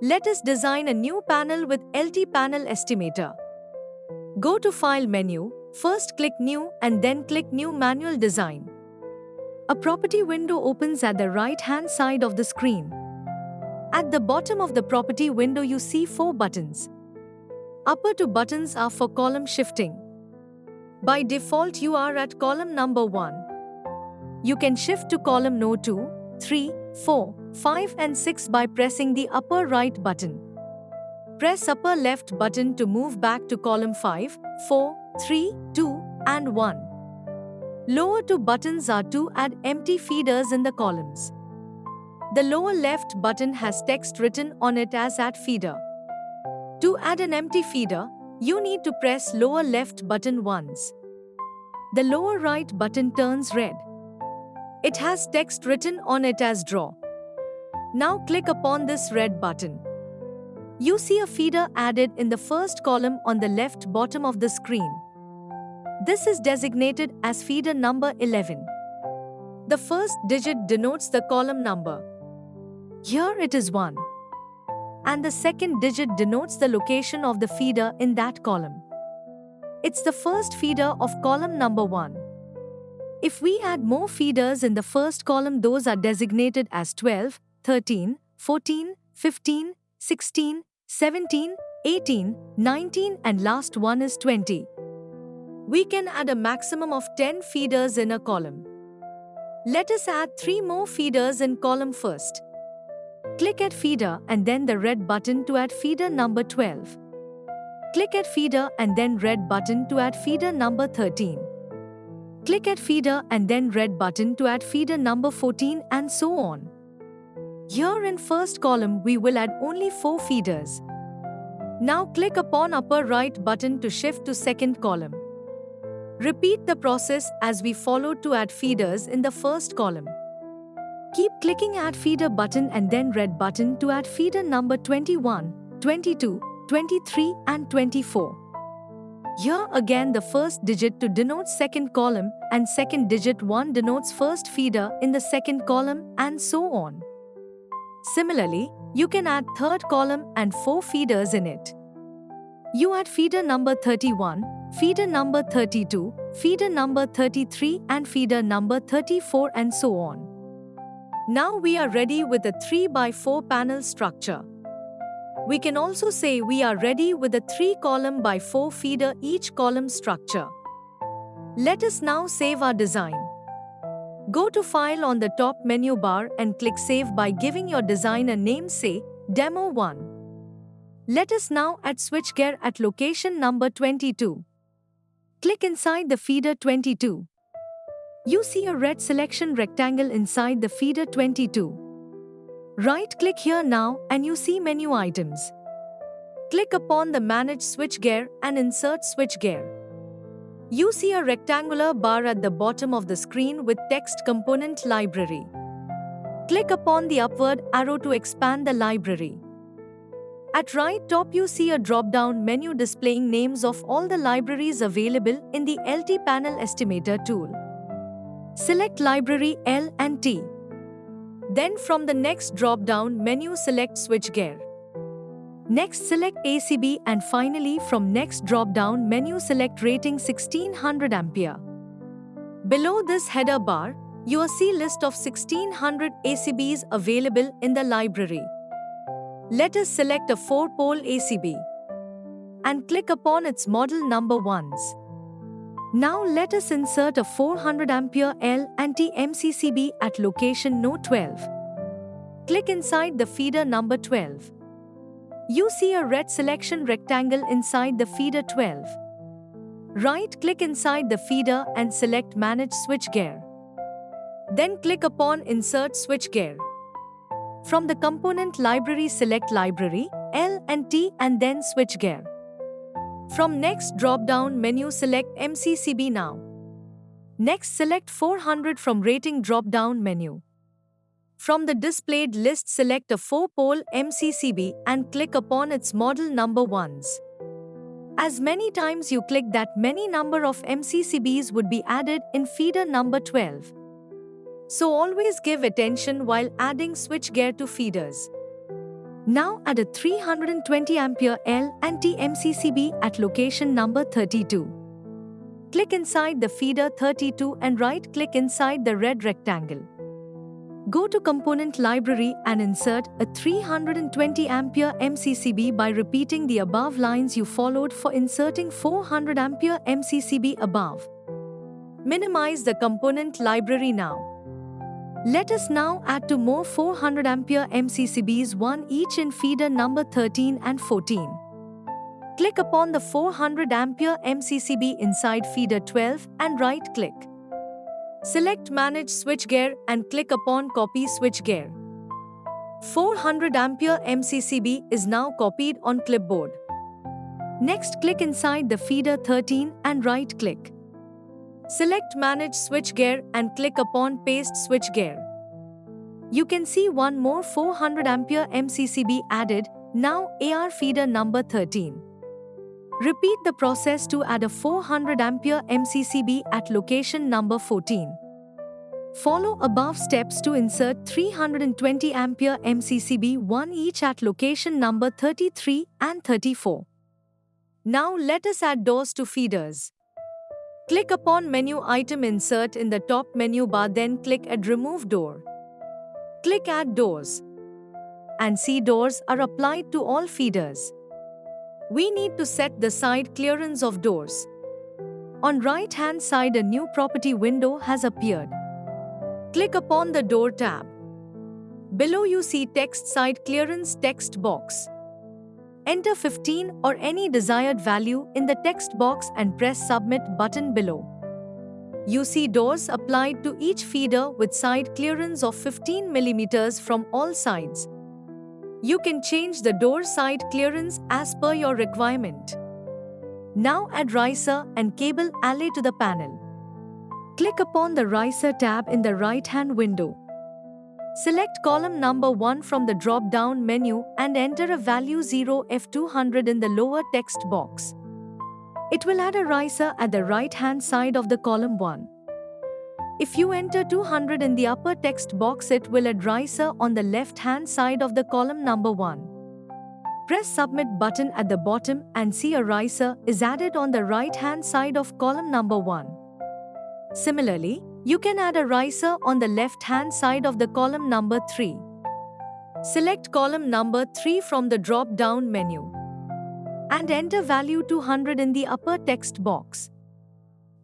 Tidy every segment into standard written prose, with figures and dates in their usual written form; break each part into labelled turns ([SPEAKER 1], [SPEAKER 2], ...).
[SPEAKER 1] Let us design a new panel with LT Panel Estimator. Go to File menu, first click New and then click New Manual Design. A property window opens at the right-hand side of the screen. At the bottom of the property window you see 4 buttons. Upper 2 buttons are for column shifting. By default you are at column number 1. You can shift to column no 2, 3, 4, 5 and 6 by pressing the upper right button. Press upper left button to move back to column 5, 4, 3, 2 and 1. Lower 2 buttons are to add empty feeders in the columns. The lower left button has text written on it as Add Feeder. To add an empty feeder, you need to press lower left button once. The lower right button turns red. It has text written on it as Draw. Now click upon this red button. You see a feeder added in the first column on the left bottom of the screen. This is designated as feeder number 11. The first digit denotes the column number. Here it is 1. And the second digit denotes the location of the feeder in that column. It's the first feeder of column number 1. If we add more feeders in the first column, those are designated as 12, 13, 14, 15, 16, 17, 18, 19 and last one is 20. We can add a maximum of 10 feeders in a column. Let us add 3 more feeders in column first. Click at feeder and then the red button to add feeder number 12. Click at feeder and then red button to add feeder number 13. Click at feeder and then red button to add feeder number 14 and so on. Here in first column we will add only 4 feeders. Now click upon upper right button to shift to second column. Repeat the process as we followed to add feeders in the first column. Keep clicking Add Feeder button and then red button to add feeder number 21, 22, 23 and 24. Here again the first digit to denote second column and second digit 1 denotes first feeder in the second column and so on. Similarly, you can add third column and 4 feeders in it. You add feeder number 31, feeder number 32, feeder number 33 and feeder number 34 and so on. Now we are ready with a 3x4 panel structure. We can also say we are ready with a 3 column by 4 feeder each column structure. Let us now save our design. Go to File on the top menu bar and click Save by giving your design a name, say Demo 1. Let us now add switchgear at location number 22. Click inside the feeder 22. You see a red selection rectangle inside the feeder 22. Right-click here now and you see menu items. Click upon the Manage Switchgear and insert switchgear. You see a rectangular bar at the bottom of the screen with text Component Library. Click upon the upward arrow to expand the library. At right top you see a drop-down menu displaying names of all the libraries available in the LT Panel Estimator tool. Select Library L and T. Then from the next drop-down menu select Switchgear. Next select ACB and finally from next drop-down menu select Rating 1600 ampere. Below this header bar, you will see list of 1600 ACBs available in the library. Let us select a 4-pole ACB and click upon its model number once. Now let us insert a 400 ampere L and T MCCB at location No 12. Click inside the feeder number 12. You see a red selection rectangle inside the feeder 12. Right-click inside the feeder and select Manage Switchgear. Then click upon Insert Switchgear. From the component library select Library, L and T and then Switchgear. From next drop-down menu select MCCB now. Next select 400 from Rating drop-down menu. From the displayed list select a 4-pole MCCB and click upon its model number once. As many times you click that many number of MCCBs would be added in feeder number 12. So always give attention while adding switchgear to feeders. Now add a 320 ampere L&T MCCB at location number 32. Click inside the feeder 32 and right-click inside the red rectangle. Go to Component Library and insert a 320 ampere MCCB by repeating the above lines you followed for inserting 400 ampere MCCB above. Minimize the component library now. Let us now add two more 400 ampere MCCBs, one each in feeder number 13 and 14. Click upon the 400 ampere MCCB inside feeder 12 and right-click. Select Manage Switchgear and click upon Copy Switchgear. 400 ampere MCCB is now copied on clipboard. Next, click inside the feeder 13 and right-click. Select Manage Switchgear and click upon Paste Switchgear. You can see one more 400 ampere MCCB added, now AR feeder number 13. Repeat the process to add a 400 ampere MCCB at location number 14. Follow above steps to insert 320 ampere MCCB, one each at location number 33 and 34. Now let us add doors to feeders. Click upon menu item Insert in the top menu bar, then click Add Remove Door. Click Add Doors. And see doors are applied to all feeders. We need to set the side clearance of doors. On right hand side, a new property window has appeared. Click upon the Door tab. Below you see Text Side Clearance text box. Enter 15 or any desired value in the text box and press Submit button below. You see doors applied to each feeder with side clearance of 15 mm from all sides. You can change the door side clearance as per your requirement. Now add riser and cable alley to the panel. Click upon the riser tab in the right-hand window. Select column number 1 from the drop-down menu and enter a value 0F200 in the lower text box. It will add a riser at the right-hand side of the column 1. If you enter 200 in the upper text box, it will add riser on the left-hand side of the column number 1. Press Submit button at the bottom and see a riser is added on the right-hand side of column number 1. Similarly, you can add a riser on the left-hand side of the column number 3. Select column number 3 from the drop-down menu and enter value 200 in the upper text box.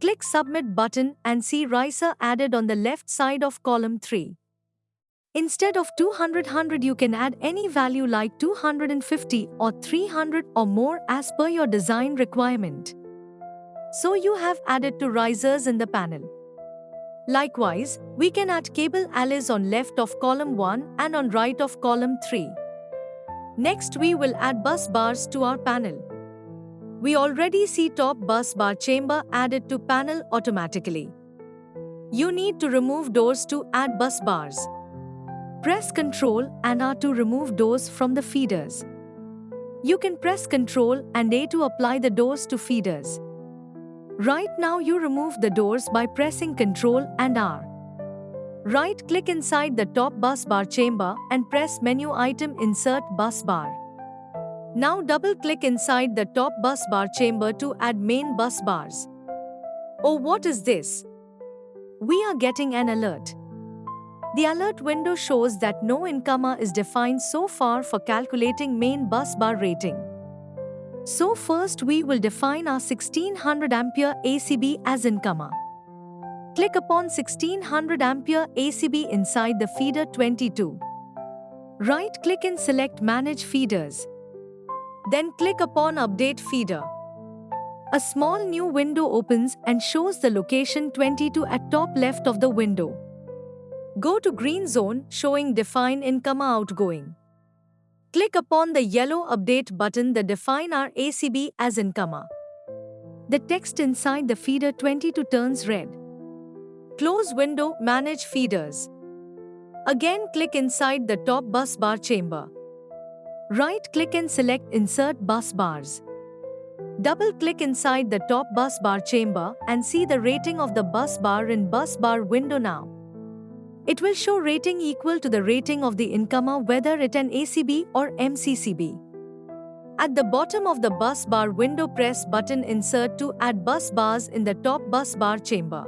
[SPEAKER 1] Click Submit button and see riser added on the left side of column 3. Instead of 200, you can add any value like 250 or 300 or more as per your design requirement. So you have added two risers in the panel. Likewise, we can add cable alleys on left of column 1 and on right of column 3. Next, we will add bus bars to our panel. We already see top bus bar chamber added to panel automatically. You need to remove doors to add bus bars. Press Ctrl and R to remove doors from the feeders. You can press Ctrl and A to apply the doors to feeders. Right now you remove the doors by pressing Ctrl and R. Right-click inside the top bus bar chamber and press menu item Insert Bus Bar. Now double-click inside the top bus bar chamber to add main bus bars. Oh, what is this? We are getting an alert. The alert window shows that no incomer is defined so far for calculating main bus bar rating. So first we will define our 1600 ampere ACB as incomer. Click upon 1600 ampere ACB inside the feeder 22. Right-click and select Manage Feeders. Then click upon Update Feeder. A small new window opens and shows the location 22 at top left of the window. Go to Green Zone showing Define Incomer Outgoing. Click upon the yellow Update button that define our ACB as incomer. The text inside the feeder 22 turns red. Close window, Manage Feeders. Again click inside the top bus bar chamber. Right-click and select Insert Bus Bars. Double-click inside the top bus bar chamber and see the rating of the bus bar in Bus Bar window now. It will show rating equal to the rating of the incomer, whether it an ACB or MCCB. At the bottom of the bus bar window, press button Insert to add bus bars in the top bus bar chamber.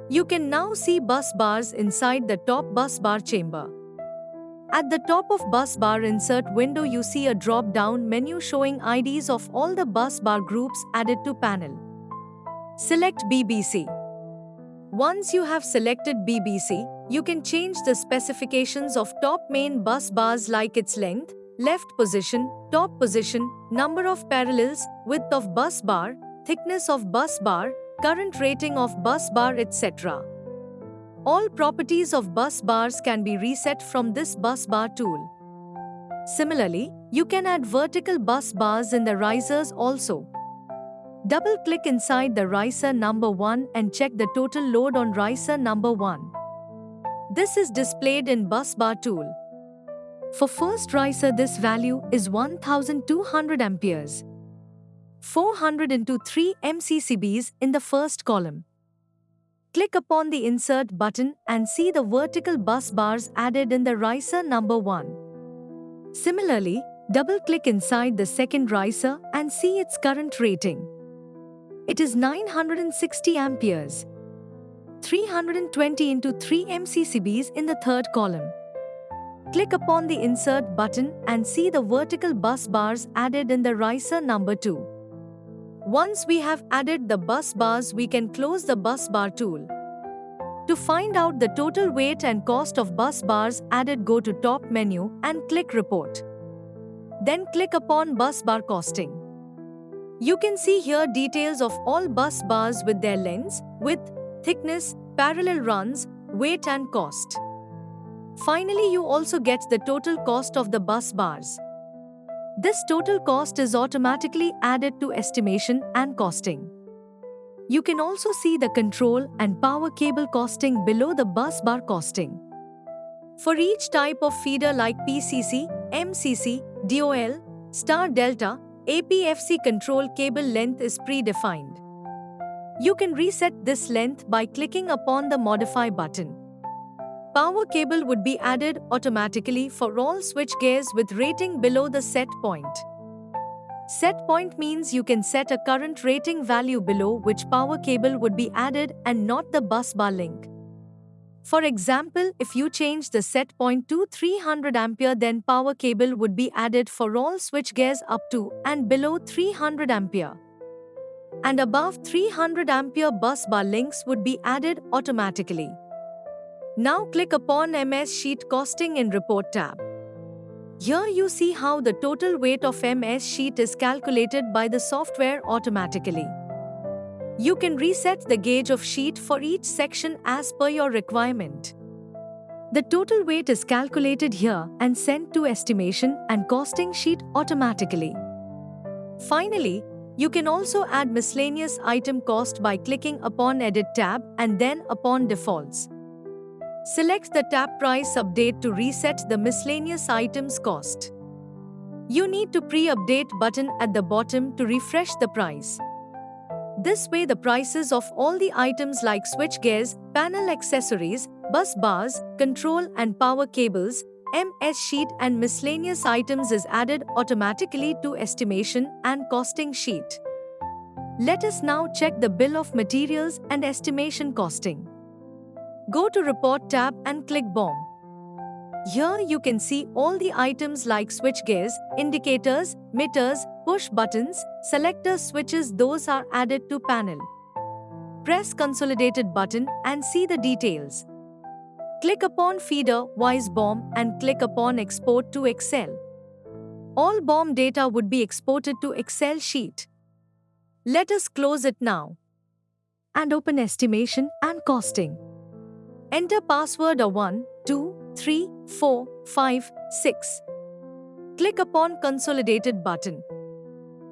[SPEAKER 1] You can now see bus bars inside the top bus bar chamber. At the top of bus bar insert window, you see a drop-down menu showing IDs of all the bus bar groups added to panel. Select BBC. Once you have selected BBC, you can change the specifications of top main bus bars like its length, left position, top position, number of parallels, width of bus bar, thickness of bus bar, current rating of bus bar, etc. All properties of bus bars can be reset from this bus bar tool. Similarly, you can add vertical bus bars in the risers also. Double-click inside the riser number 1 and check the total load on riser number 1. This is displayed in bus bar tool. For first riser, this value is 1200 amperes. 400 into 3 MCCBs in the first column. Click upon the Insert button and see the vertical bus bars added in the riser number 1. Similarly, double-click inside the second riser and see its current rating. It is 960 amperes. 320 into 3 MCCBs in the third column. Click upon the Insert button and see the vertical bus bars added in the riser number 2. Once we have added the bus bars, we can close the bus bar tool. To find out the total weight and cost of bus bars added, go to top menu and click Report. Then click upon bus bar costing. You can see here details of all bus bars with their lengths, width, thickness, parallel runs, weight and cost. Finally, you also get the total cost of the bus bars. This total cost is automatically added to estimation and costing. You can also see the control and power cable costing below the bus bar costing. For each type of feeder like PCC, MCC, DOL, Star Delta, APFC, control cable length is predefined. You can reset this length by clicking upon the Modify button. Power cable would be added automatically for all switch gears with rating below the set point. Set point means you can set a current rating value below which power cable would be added and not the bus bar link. For example, if you change the set point to 300 ampere, then power cable would be added for all switch gears up to and below 300 ampere. And above 300 ampere bus bar links would be added automatically. Now click upon MS Sheet Costing in Report tab. Here you see how the total weight of MS Sheet is calculated by the software automatically. You can reset the gauge of sheet for each section as per your requirement. The total weight is calculated here and sent to estimation and costing sheet automatically. Finally, you can also add miscellaneous item cost by clicking upon Edit tab and then upon Defaults. Select the tab Price Update to reset the miscellaneous items cost. You need to pre-update button at the bottom to refresh the price. This way the prices of all the items like switch gears, panel accessories, bus bars, control and power cables, MS sheet and miscellaneous items is added automatically to estimation and costing sheet. Let us now check the bill of materials and estimation costing. Go to Report tab and click BOM. Here you can see all the items like switch gears, indicators, meters, push buttons, selector switches, those are added to panel. Press Consolidated button and see the details. Click upon Feeder Wise BOM and click upon Export to Excel. All BOM data would be exported to Excel sheet. Let us close it now and open estimation and costing. Enter password 1, 2, 3, 4, 5, 6. Click upon Consolidated button.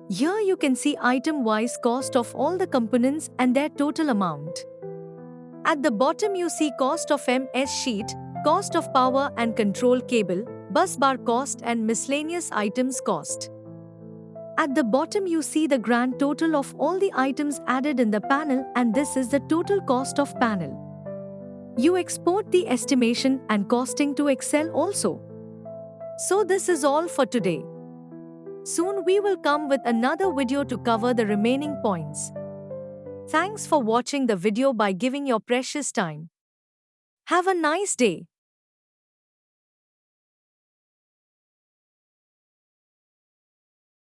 [SPEAKER 1] Here you can see item-wise cost of all the components and their total amount. At the bottom you see cost of MS sheet, cost of power and control cable, bus bar cost and miscellaneous items cost. At the bottom you see the grand total of all the items added in the panel, and this is the total cost of panel. You export the estimation and costing to Excel also. So this is all for today. Soon we will come with another video to cover the remaining points. Thanks for watching the video by giving your precious time. Have a nice day.